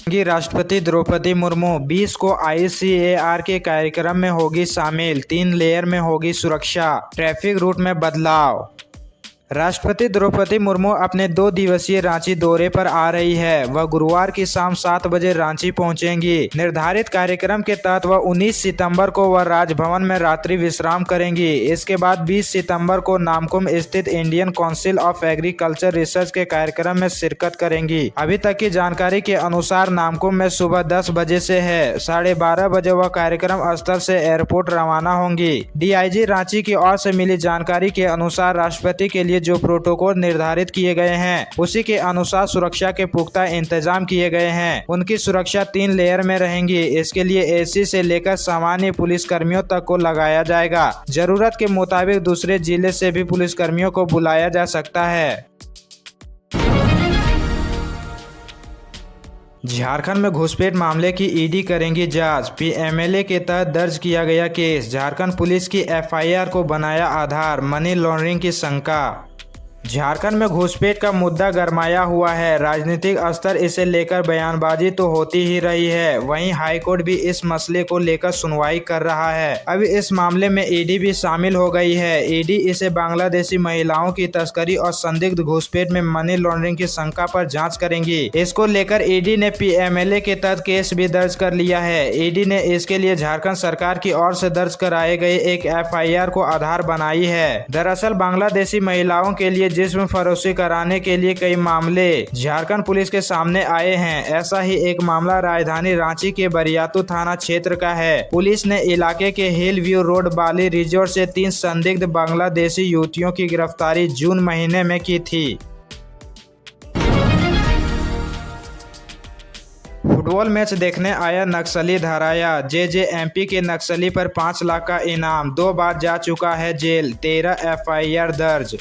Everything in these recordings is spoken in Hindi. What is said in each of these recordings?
राष्ट्रपति द्रौपदी मुर्मू 20 को ICAR के कार्यक्रम में होगी शामिल। 3 लेयर में होगी सुरक्षा। ट्रैफिक रूट में बदलाव। राष्ट्रपति द्रौपदी मुर्मू अपने 2 दिवसीय रांची दौरे पर आ रही है। वह गुरुवार की शाम 7 बजे रांची पहुंचेंगी। निर्धारित कार्यक्रम के तहत वह 19 सितंबर को वह राजभवन में रात्रि विश्राम करेंगी। इसके बाद 20 सितंबर को नामकुम स्थित Indian council of agriculture research के कार्यक्रम में शिरकत करेंगी। अभी तक की जानकारी के अनुसार नामकुम में सुबह 10 बजे से है। 12:30 बजे वह कार्यक्रम स्थल से एयरपोर्ट रवाना होंगी। DIG रांची की ओर से मिली जानकारी के अनुसार राष्ट्रपति के लिए जो प्रोटोकॉल निर्धारित किए गए हैं उसी के अनुसार सुरक्षा के पुख्ता इंतजाम किए गए हैं। उनकी सुरक्षा 3 लेयर में रहेंगी। इसके लिए AC से लेकर सामान्य पुलिस कर्मियों तक को लगाया जाएगा। जरूरत के मुताबिक दूसरे जिले से भी पुलिस कर्मियों को बुलाया जा सकता है। झारखंड में घुसपैठ मामले की ED करेंगी जांच। PMLA के तहत दर्ज किया गया केस। झारखंड पुलिस की FIR को बनाया आधार। मनी लॉन्ड्रिंग की शंका। झारखंड में घुसपैठ का मुद्दा गरमाया हुआ है। राजनीतिक स्तर इसे लेकर बयानबाजी तो होती ही रही है, वहीं हाईकोर्ट भी इस मसले को लेकर सुनवाई कर रहा है। अब इस मामले में ED भी शामिल हो गई है। ED इसे बांग्लादेशी महिलाओं की तस्करी और संदिग्ध घुसपैठ में मनी लॉन्ड्रिंग की शंका पर जांच करेंगी। इसको लेकर ED ने PMLA के तहत केस भी दर्ज कर लिया है। ED ने इसके लिए झारखंड सरकार की ओर से दर्ज कराए गए एक FIR को आधार बनाई है। दरअसल बांग्लादेशी महिलाओं के लिए जिस्म फरोशी कराने के लिए कई मामले झारखंड पुलिस के सामने आए हैं। ऐसा ही एक मामला राजधानी रांची के बरियातू थाना क्षेत्र का है। पुलिस ने इलाके के हिल व्यू रोड बाली रिजॉर्ट से 3 संदिग्ध बांग्लादेशी युवतियों की गिरफ्तारी जून महीने में की थी। फुटबॉल मैच देखने आया नक्सली धराया। JJMP के नक्सली पर 5 लाख का इनाम। 2 बार जा चुका है जेल। 13 FIR दर्ज।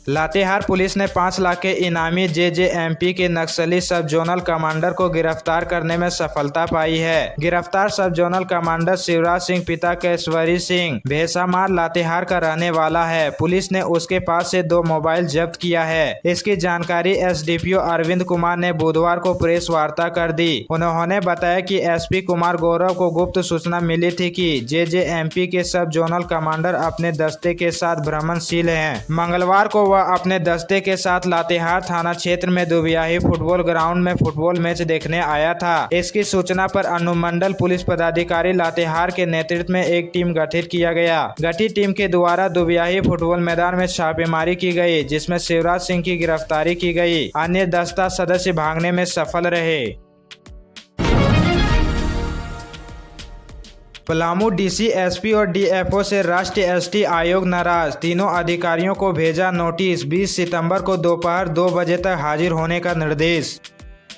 लातेहार पुलिस ने 5 लाख के इनामी JJMP के नक्सली सब जोनल कमांडर को गिरफ्तार करने में सफलता पाई है। गिरफ्तार सब जोनल कमांडर शिवराज सिंह पिता केशवरी सिंह भेसामार लातेहार का रहने वाला है। पुलिस ने उसके पास से 2 मोबाइल जब्त किया है। इसकी जानकारी SDPO अरविंद कुमार ने बुधवार को प्रेस वार्ता कर दी। उन्होंने बताया कि SP कुमार गौरव को गुप्त सूचना मिली थी कि JJMP के सब जोनल कमांडर अपने दस्ते के साथ भ्रमणशील हैं। मंगलवार को अपने दस्ते के साथ लातेहार थाना क्षेत्र में दुबियाही फुटबॉल ग्राउंड में फुटबॉल मैच देखने आया था। इसकी सूचना पर अनुमंडल पुलिस पदाधिकारी लातेहार के नेतृत्व में एक टीम गठित किया गया। गठित टीम के द्वारा दुबियाही फुटबॉल मैदान में छापेमारी की गई, जिसमें शिवराज सिंह की गिरफ्तारी की गई। अन्य 10 सदस्य भागने में सफल रहे। पलामू DC SP और DFO से राष्ट्रीय ST आयोग नाराज। तीनों अधिकारियों को भेजा नोटिस। 20 सितंबर को दोपहर 2 बजे तक हाजिर होने का निर्देश।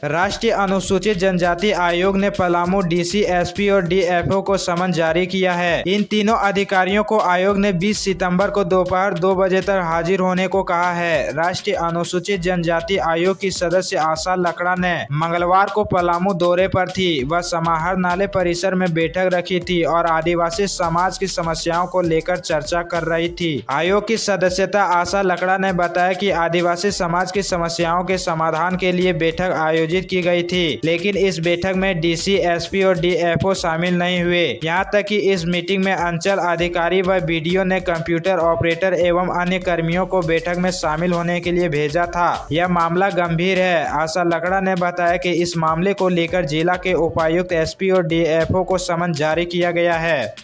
राष्ट्रीय अनुसूचित जनजाति आयोग ने पलामू DC SP और DFO को समन जारी किया है। इन तीनों अधिकारियों को आयोग ने 20 सितंबर को दोपहर 2 बजे तक हाजिर होने को कहा है। राष्ट्रीय अनुसूचित जनजाति आयोग की सदस्य आशा लकड़ा ने मंगलवार को पलामू दौरे पर थी। वह समाहरणालय परिसर में बैठक रखी थी और आदिवासी समाज की समस्याओं को लेकर चर्चा कर रही थी। आयोग की सदस्यता आशा लकड़ा ने बताया कि आदिवासी समाज की समस्याओं के समाधान के लिए बैठक आयोजित की गई थी, लेकिन इस बैठक में DC SP और DFO शामिल नहीं हुए। यहां तक कि इस मीटिंग में अंचल अधिकारी व BDO ने कंप्यूटर ऑपरेटर एवं अन्य कर्मियों को बैठक में शामिल होने के लिए भेजा था। यह मामला गंभीर है। आशा लकड़ा ने बताया कि इस मामले को लेकर जिला के उपायुक्त SP और DFO को समन जारी किया गया है।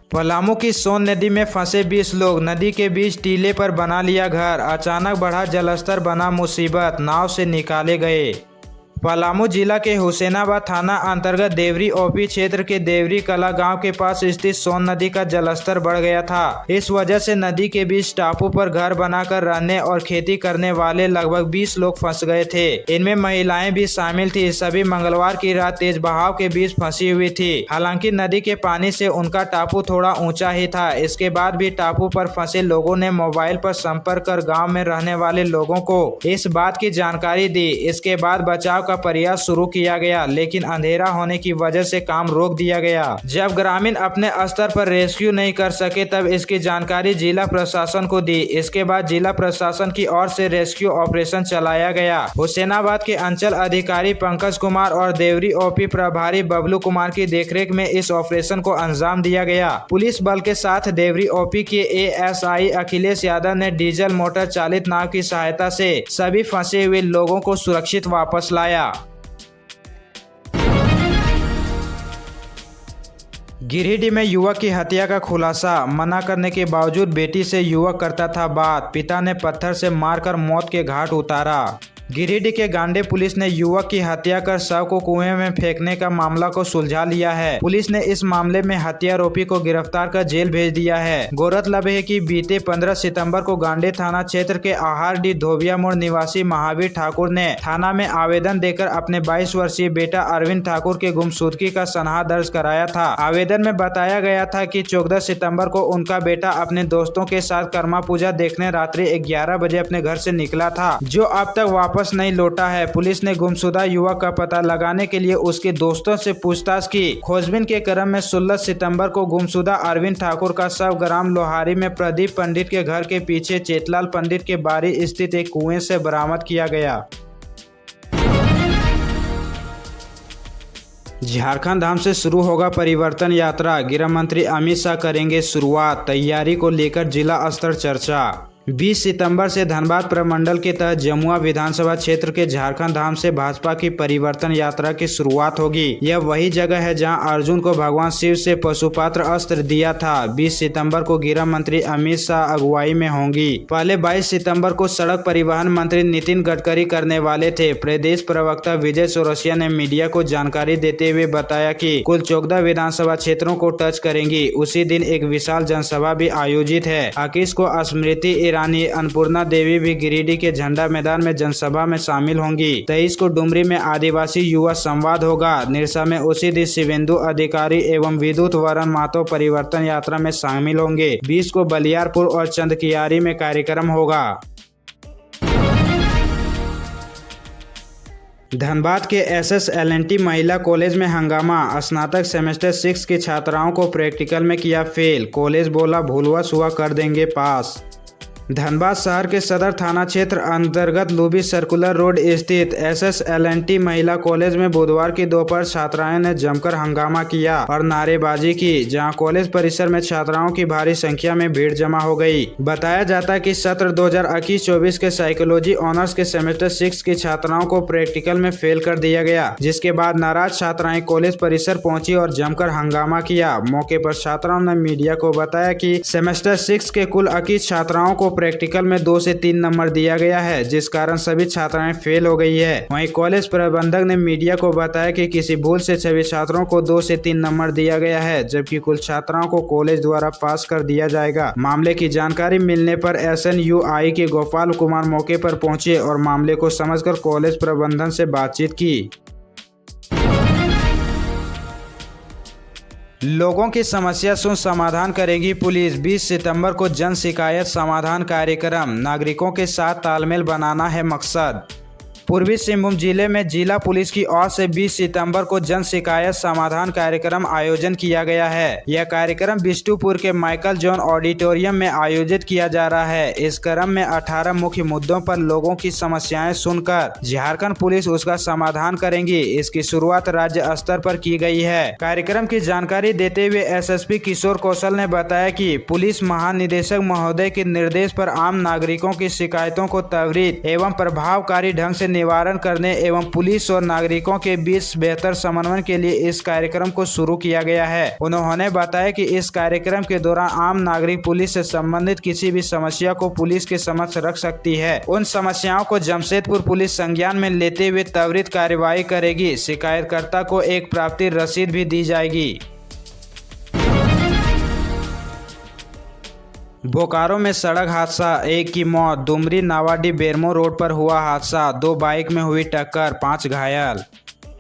पलामू की सोन नदी में फंसे 20 लोग। नदी के बीच टीले पर बना लिया घर। अचानक बढ़ा जलस्तर, बना मुसीबत। नाव से निकाले गए। पलामू जिला के हुसैनाबाद थाना अंतर्गत देवरी OP क्षेत्र के देवरी कला गांव के पास स्थित सोन नदी का जलस्तर बढ़ गया था। इस वजह से नदी के बीच टापू पर घर बनाकर रहने और खेती करने वाले लगभग 20 लोग फंस गए थे। इनमें महिलाएं भी शामिल थी। सभी मंगलवार की रात तेज बहाव के बीच फंसी हुई थी। हालांकि नदी के पानी से उनका टापू थोड़ा ऊंचा ही था। इसके बाद भी टापू पर फंसे लोगों ने मोबाइल पर संपर्क कर गाँव में रहने वाले लोगों को इस बात की जानकारी दी। इसके बाद बचाव का प्रयास शुरू किया गया, लेकिन अंधेरा होने की वजह से काम रोक दिया गया। जब ग्रामीण अपने स्तर पर रेस्क्यू नहीं कर सके तब इसकी जानकारी जिला प्रशासन को दी। इसके बाद जिला प्रशासन की ओर से रेस्क्यू ऑपरेशन चलाया गया। हुसैनाबाद के अंचल अधिकारी पंकज कुमार और देवरी ओपी प्रभारी बबलू कुमार की देखरेख में इस ऑपरेशन को अंजाम दिया गया। पुलिस बल के साथ देवरी ओपी के एएसआई अखिलेश यादव ने डीजल मोटर चालित नाव की सहायता से सभी फंसे हुए लोगों को सुरक्षित वापस लाया। गिरिडीह में युवक की हत्या का खुलासा। मना करने के बावजूद बेटी से युवक करता था बात, पिता ने पत्थर से मारकर मौत के घाट उतारा। गिरिडीह के गांडे पुलिस ने युवक की हत्या कर शव को कुएं में फेंकने का मामला को सुलझा लिया है। पुलिस ने इस मामले में हत्यारोपी को गिरफ्तार कर जेल भेज दिया है। गौरतलब है कि बीते 15 सितंबर को गांडे थाना क्षेत्र के आहारडीह धोबिया मोड़ निवासी महावीर ठाकुर ने थाना में आवेदन देकर अपने 22 वर्षीय बेटा अरविंद ठाकुर के गुमशुदगी का सनहा दर्ज कराया था। आवेदन में बताया गया था कि 14 सितम्बर को उनका बेटा अपने दोस्तों के साथ कर्मा पूजा देखने रात्रि 11 बजे अपने घर से निकला था, जो अब तक वापस नहीं लौटा है। पुलिस ने गुमशुदा युवक का पता लगाने के लिए उसके दोस्तों से पूछताछ की। खोजबीन के क्रम में 16 सितंबर को गुमशुदा अरविंद ठाकुर का शव ग्राम लोहारी में प्रदीप पंडित के घर के पीछे चेतलाल पंडित के बारी स्थित एक कुएं से बरामद किया गया। झारखंड धाम से शुरू होगा परिवर्तन यात्रा, गृह मंत्री अमित शाह करेंगे शुरुआत। तैयारी को लेकर जिला स्तर चर्चा। 20 सितंबर से धनबाद प्रमंडल के तहत जमुआ विधानसभा क्षेत्र के झारखंड धाम से भाजपा की परिवर्तन यात्रा की शुरुआत होगी। यह वही जगह है जहां अर्जुन को भगवान शिव से पशुपात्र अस्त्र दिया था। 20 सितंबर को गृह मंत्री अमित शाह अगुवाई में होंगी। पहले 22 सितंबर को सड़क परिवहन मंत्री नितिन गडकरी करने वाले थे। प्रदेश प्रवक्ता विजय चौरसिया ने मीडिया को जानकारी देते हुए बताया कि कुल 14 विधानसभा क्षेत्रों को टच करेंगी। उसी दिन एक विशाल जनसभा भी आयोजित है। 21 को स्मृति रानी अन्नपूर्णा देवी भी गिरिडीह के झंडा मैदान में जनसभा में शामिल होंगी। 23 को डुमरी में आदिवासी युवा संवाद होगा। निरसा में उसी दिन शिवेंदु अधिकारी एवं विद्युत वरण महतो परिवर्तन यात्रा में शामिल होंगे। 20 को बलियारपुर और चंदकियारी में कार्यक्रम होगा। धनबाद के SSLNT महिला कॉलेज में हंगामा। स्नातक सेमेस्टर 6 की छात्राओं को प्रैक्टिकल में किया फेल। कॉलेज बोला भूलवा सुआ कर देंगे पास। धनबाद शहर के सदर थाना क्षेत्र अंतर्गत लूबी सर्कुलर रोड स्थित SSLNT महिला कॉलेज में बुधवार की दोपहर छात्राएं ने जमकर हंगामा किया और नारेबाजी की, जहां कॉलेज परिसर में छात्राओं की भारी संख्या में भीड़ जमा हो गई। बताया जाता है कि सत्र 2021-24 के साइकोलॉजी ऑनर्स के सेमेस्टर 6 की छात्राओं को प्रैक्टिकल में फेल कर दिया गया, जिसके बाद नाराज छात्राएं कॉलेज परिसर पहुंची और जमकर हंगामा किया। मौके पर छात्राओं ने मीडिया को बताया कि सेमेस्टर 6 के कुल 21 छात्राओं को प्रैक्टिकल में 2 से 3 नंबर दिया गया है, जिस कारण सभी छात्राएं फेल हो गई है। वहीं कॉलेज प्रबंधक ने मीडिया को बताया कि किसी भूल से सभी छात्रों को 2 से 3 नंबर दिया गया है, जबकि कुल छात्राओं को कॉलेज द्वारा पास कर दिया जाएगा। मामले की जानकारी मिलने पर SNUI के गोपाल कुमार मौके पर पहुंचे और मामले को समझकर कॉलेज प्रबंधन से बातचीत की। लोगों की समस्या सुन समाधान करेगी पुलिस। 20 सितंबर को जन शिकायत समाधान कार्यक्रम। नागरिकों के साथ तालमेल बनाना है मकसद। पूर्वी सिंहभूम जिले में जिला पुलिस की ओर से 20 सितंबर को जन शिकायत समाधान कार्यक्रम आयोजन किया गया है। यह कार्यक्रम बिष्टुपुर के माइकल जॉन ऑडिटोरियम में आयोजित किया जा रहा है। इस क्रम में 18 मुख्य मुद्दों पर लोगों की समस्याएं सुनकर झारखंड पुलिस उसका समाधान करेंगी। इसकी शुरुआत राज्य स्तर पर की गई है। कार्यक्रम की जानकारी देते हुए SSP किशोर कौशल ने बताया कि पुलिस महानिदेशक महोदय के निर्देश पर आम नागरिकों की शिकायतों को त्वरित एवं प्रभावकारी ढंग से निवारण करने एवं पुलिस और नागरिकों के बीच बेहतर समन्वय के लिए इस कार्यक्रम को शुरू किया गया है। उन्होंने बताया कि इस कार्यक्रम के दौरान आम नागरिक पुलिस से संबंधित किसी भी समस्या को पुलिस के समक्ष रख सकती है। उन समस्याओं को जमशेदपुर पुलिस संज्ञान में लेते हुए त्वरित कार्यवाही करेगी। शिकायतकर्ता को एक प्राप्ति रसीद भी दी जाएगी। बोकारो में सड़क हादसा, 1 की मौत। डुमरी नावाडी बेरमो रोड पर हुआ हादसा, 2 बाइक में हुई टक्कर, 5 घायल।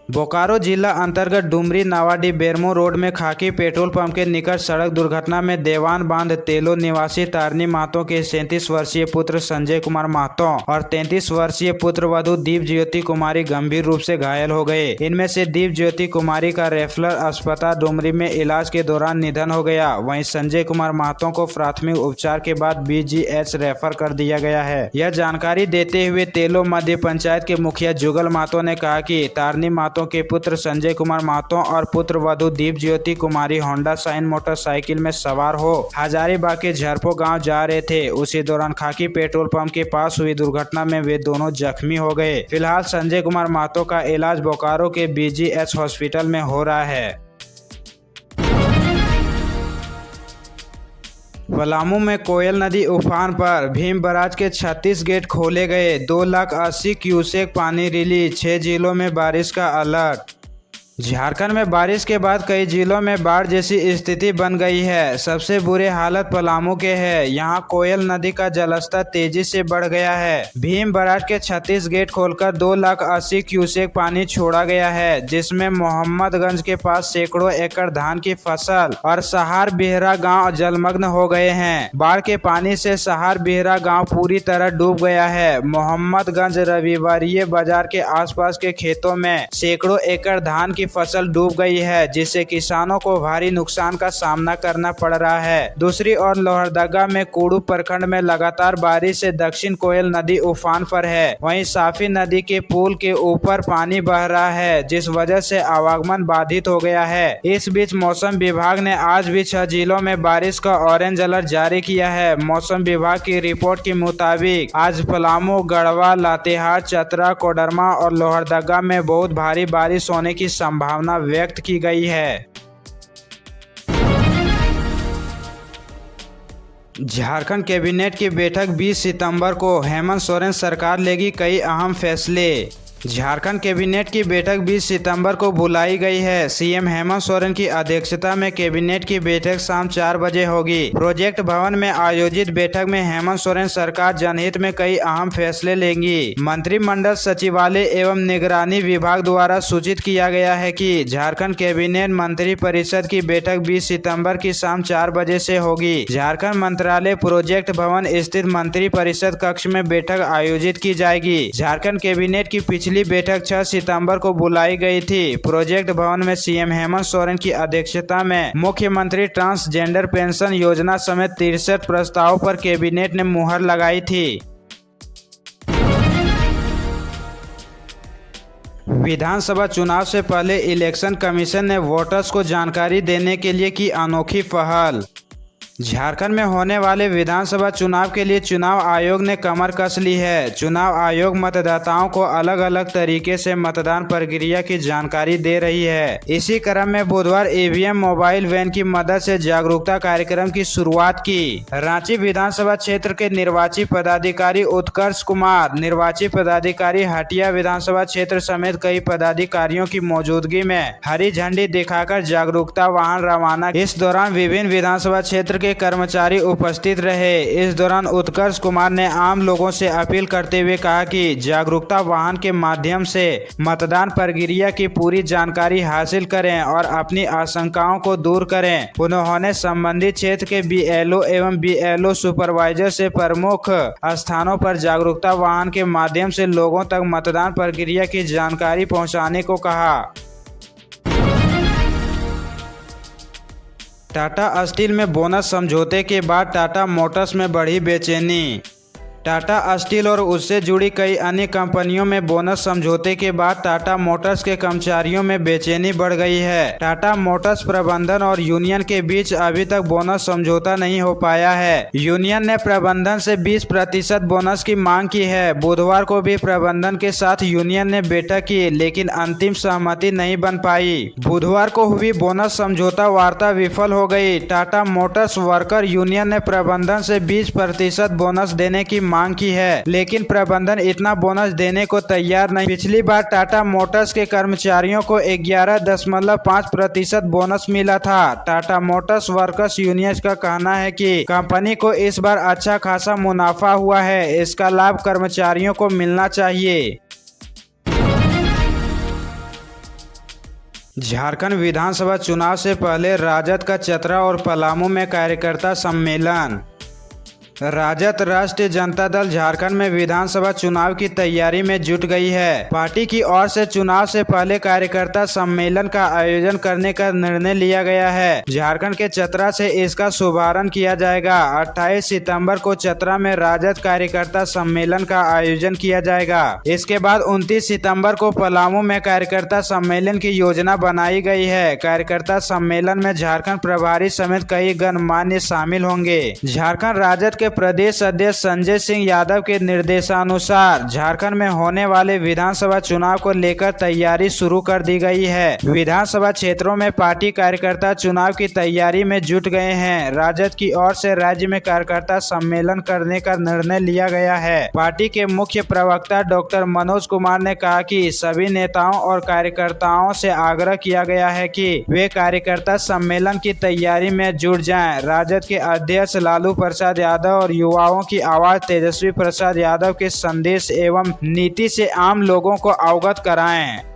बोकारो जिला अंतर्गत डुमरी नावाडी बेरमो रोड में खाकी पेट्रोल पंप के निकट सड़क दुर्घटना में देवान बांध तेलो निवासी तारनी महतो के 37 वर्षीय पुत्र संजय कुमार महतो और 33 वर्षीय पुत्र वधु दीप ज्योति कुमारी गंभीर रूप से घायल हो गए। इनमें से दीप ज्योति कुमारी का रेफरल अस्पताल डुमरी में इलाज के दौरान निधन हो गया। वहीं संजय कुमार महतो को प्राथमिक उपचार के बाद BGH रेफर कर दिया गया है। यह जानकारी देते हुए तेलो मध्य पंचायत के मुखिया जुगल महतो ने कहा कि तारनी के पुत्र संजय कुमार महतो और पुत्र वधु दीप ज्योति कुमारी होंडा शाइन मोटरसाइकिल में सवार हो हजारीबाग के झरपो गांव जा रहे थे। उसी दौरान खाकी पेट्रोल पंप के पास हुई दुर्घटना में वे दोनों जख्मी हो गए। फिलहाल संजय कुमार महतो का इलाज बोकारो के BGH हॉस्पिटल में हो रहा है। पलामू में कोयल नदी उफान पर, भीम बराज के 36 गेट खोले गए, 2,80,000 क्यूसेक पानी रिलीज, 6 जिलों में बारिश का अलर्ट। झारखंड में बारिश के बाद कई जिलों में बाढ़ जैसी स्थिति बन गई है। सबसे बुरी हालत पलामू के है। यहां कोयल नदी का जलस्तर तेजी से बढ़ गया है। भीम बराज के 36 गेट खोलकर 2,80,000 क्यूसेक पानी छोड़ा गया है, जिसमें मोहम्मदगंज के पास सैकड़ों एकड़ धान की फसल और सहार बिहरा गांव जलमग्न हो गए हैं। बाढ़ के पानी से सहार बिहरा गांव पूरी तरह डूब गया है। मोहम्मदगंज रविवारिये बाजार के आसपास के खेतों में सैकड़ों एकड़ धान की फसल डूब गई है, जिससे किसानों को भारी नुकसान का सामना करना पड़ रहा है। दूसरी ओर लोहरदगा में कुड़ू प्रखंड में लगातार बारिश से दक्षिण कोयल नदी उफान पर है। वहीं साफी नदी के पुल के ऊपर पानी बह रहा है, जिस वजह से आवागमन बाधित हो गया है। इस बीच मौसम विभाग ने आज भी 6 जिलों में बारिश का ऑरेंज अलर्ट जारी किया है। मौसम विभाग की रिपोर्ट के मुताबिक आज पलामू, गढ़वा, लातेहार, चतरा, कोडरमा और लोहरदगा में बहुत भारी बारिश होने की संभावना व्यक्त की गई है। झारखंड कैबिनेट की बैठक 20 सितंबर को, हेमंत सोरेन सरकार लेगी कई अहम फैसले। झारखंड कैबिनेट की बैठक 20 सितंबर को बुलाई गई है। सीएम हेमंत सोरेन की अध्यक्षता में कैबिनेट की बैठक शाम 4 बजे होगी। प्रोजेक्ट भवन में आयोजित बैठक में हेमंत सोरेन सरकार जनहित में कई अहम फैसले लेंगी। मंत्रिमंडल सचिवालय एवं निगरानी विभाग द्वारा सूचित किया गया है कि झारखंड कैबिनेट मंत्री परिषद की बैठक 20 सितंबर की शाम 4 बजे से होगी। झारखंड मंत्रालय प्रोजेक्ट भवन स्थित मंत्री परिषद कक्ष में बैठक आयोजित की जाएगी। झारखंड कैबिनेट की पिछली बैठक 6 सितंबर को बुलाई गई थी। प्रोजेक्ट भवन में सीएम हेमंत सोरेन की अध्यक्षता में मुख्यमंत्री ट्रांसजेंडर पेंशन योजना समेत 63 प्रस्तावों पर कैबिनेट ने मुहर लगाई थी। विधानसभा चुनाव से पहले इलेक्शन कमीशन ने वोटर्स को जानकारी देने के लिए की अनोखी पहल। झारखंड में होने वाले विधानसभा चुनाव के लिए चुनाव आयोग ने कमर कस ली है। चुनाव आयोग मतदाताओं को अलग अलग तरीके से मतदान प्रक्रिया की जानकारी दे रही है। इसी क्रम में बुधवार ईवीएम मोबाइल वैन की मदद से जागरूकता कार्यक्रम की शुरुआत की। रांची विधानसभा क्षेत्र के निर्वाची पदाधिकारी उत्कर्ष कुमार, निर्वाची पदाधिकारी हटिया विधानसभा क्षेत्र समेत कई पदाधिकारियों की मौजूदगी में हरी झंडी दिखाकर जागरूकता वाहन रवाना। इस दौरान विभिन्न विधानसभा क्षेत्र के कर्मचारी उपस्थित रहे। इस दौरान उत्कर्ष कुमार ने आम लोगों से अपील करते हुए कहा कि जागरूकता वाहन के माध्यम से मतदान प्रक्रिया की पूरी जानकारी हासिल करें और अपनी आशंकाओं को दूर करें। उन्होंने संबंधित क्षेत्र के BLO एवं BLO सुपरवाइजर से प्रमुख स्थानों पर जागरूकता वाहन के माध्यम से लोगों तक मतदान प्रक्रिया की जानकारी पहुंचाने को कहा। टाटा स्टील में बोनस समझौते के बाद टाटा मोटर्स में बढ़ी बेचैनी। टाटा स्टील और उससे जुड़ी कई अन्य कंपनियों में बोनस समझौते के बाद टाटा मोटर्स के कर्मचारियों में बेचैनी बढ़ गई है। टाटा मोटर्स प्रबंधन और यूनियन के बीच अभी तक बोनस समझौता नहीं हो पाया है। यूनियन ने प्रबंधन से 20% बोनस की मांग की है। बुधवार को भी प्रबंधन के साथ यूनियन ने बैठक की, लेकिन अंतिम सहमति नहीं बन पाई। बुधवार को हुई बोनस समझौता वार्ता विफल हो गई। टाटा मोटर्स वर्कर यूनियन ने प्रबंधन से 20% बोनस देने की मांग की है, लेकिन प्रबंधन इतना बोनस देने को तैयार नहीं। पिछली बार टाटा मोटर्स के कर्मचारियों को 11.5% बोनस मिला था। टाटा मोटर्स वर्कर्स यूनियन का कहना है कि कंपनी को इस बार अच्छा खासा मुनाफा हुआ है, इसका लाभ कर्मचारियों को मिलना चाहिए। झारखंड विधानसभा चुनाव से पहले राजद का चतरा और पलामू में कार्यकर्ता सम्मेलन। राजद राष्ट्रीय जनता दल झारखंड में विधानसभा चुनाव की तैयारी में जुट गई है। पार्टी की ओर से चुनाव से पहले कार्यकर्ता सम्मेलन का आयोजन करने का निर्णय लिया गया है। झारखंड के चतरा से इसका शुभारंभ किया जाएगा। 28 सितंबर को चतरा में राजद कार्यकर्ता सम्मेलन का आयोजन किया जाएगा। इसके बाद 29 सितंबर को पलामू में कार्यकर्ता सम्मेलन की योजना बनाई गई है। कार्यकर्ता सम्मेलन में झारखंड प्रभारी समेत कई गणमान्य शामिल होंगे। झारखंड राजद प्रदेश अध्यक्ष संजय सिंह यादव के निर्देशानुसार झारखंड में होने वाले विधानसभा चुनाव को लेकर तैयारी शुरू कर दी गई है। विधानसभा क्षेत्रों में पार्टी कार्यकर्ता चुनाव की तैयारी में जुट गए हैं। राजद की ओर से राज्य में कार्यकर्ता सम्मेलन करने का निर्णय लिया गया है। पार्टी के मुख्य प्रवक्ता डॉक्टर मनोज कुमार ने कहा कि सभी नेताओं और कार्यकर्ताओं से आग्रह किया गया है कि वे कार्यकर्ता सम्मेलन की तैयारी में जुट जाएं। राजद के अध्यक्ष लालू प्रसाद यादव और युवाओं की आवाज तेजस्वी प्रसाद यादव के संदेश एवं नीति से आम लोगों को अवगत कराएं।